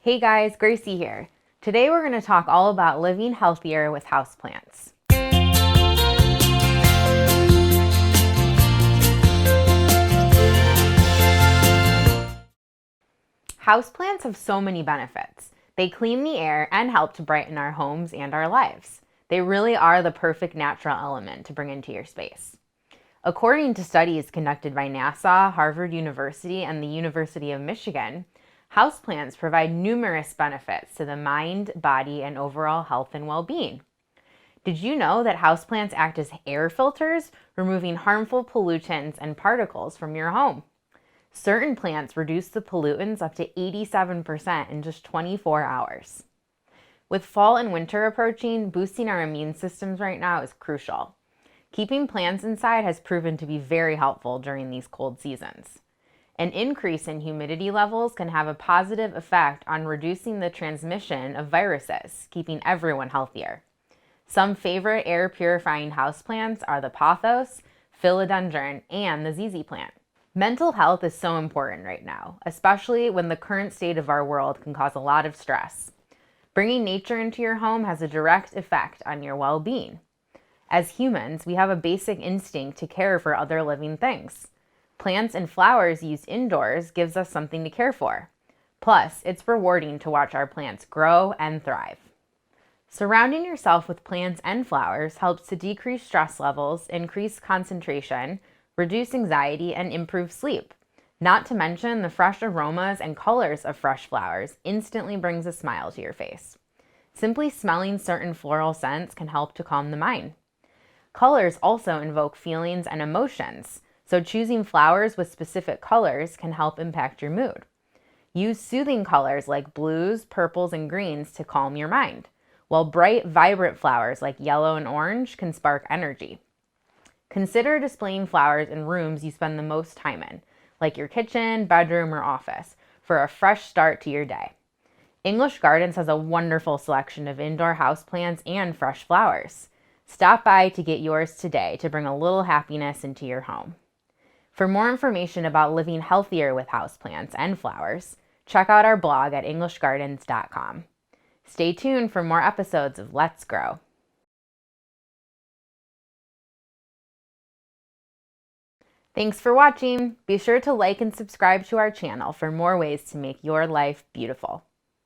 Hey guys, Gracie here. Today we're going to talk all about living healthier with houseplants. Houseplants have so many benefits. They clean the air and help to brighten our homes and our lives. They really are the perfect natural element to bring into your space. According to studies conducted by NASA, Harvard University, and the University of Michigan, houseplants provide numerous benefits to the mind, body, and overall health and well-being. Did you know that houseplants act as air filters, removing harmful pollutants and particles from your home? Certain plants reduce the pollutants up to 87% in just 24 hours. With fall and winter approaching, boosting our immune systems right now is crucial. Keeping plants inside has proven to be very helpful during these cold seasons. An increase in humidity levels can have a positive effect on reducing the transmission of viruses, keeping everyone healthier. Some favorite air purifying houseplants are the pothos, philodendron, and the ZZ plant. Mental health is so important right now, especially when the current state of our world can cause a lot of stress. Bringing nature into your home has a direct effect on your well-being. As humans, we have a basic instinct to care for other living things. Plants and flowers used indoors gives us something to care for. Plus, it's rewarding to watch our plants grow and thrive. Surrounding yourself with plants and flowers helps to decrease stress levels, increase concentration, reduce anxiety, and improve sleep. Not to mention, the fresh aromas and colors of fresh flowers instantly brings a smile to your face. Simply smelling certain floral scents can help to calm the mind. Colors also invoke feelings and emotions, so choosing flowers with specific colors can help impact your mood. Use soothing colors like blues, purples, and greens to calm your mind, while bright, vibrant flowers like yellow and orange can spark energy. Consider displaying flowers in rooms you spend the most time in, like your kitchen, bedroom, or office, for a fresh start to your day. English Gardens has a wonderful selection of indoor houseplants and fresh flowers. Stop by to get yours today to bring a little happiness into your home. For more information about living healthier with houseplants and flowers, check out our blog at EnglishGardens.com. Stay tuned for more episodes of Let's Grow. Thanks for watching. Be sure to like and subscribe to our channel for more ways to make your life beautiful.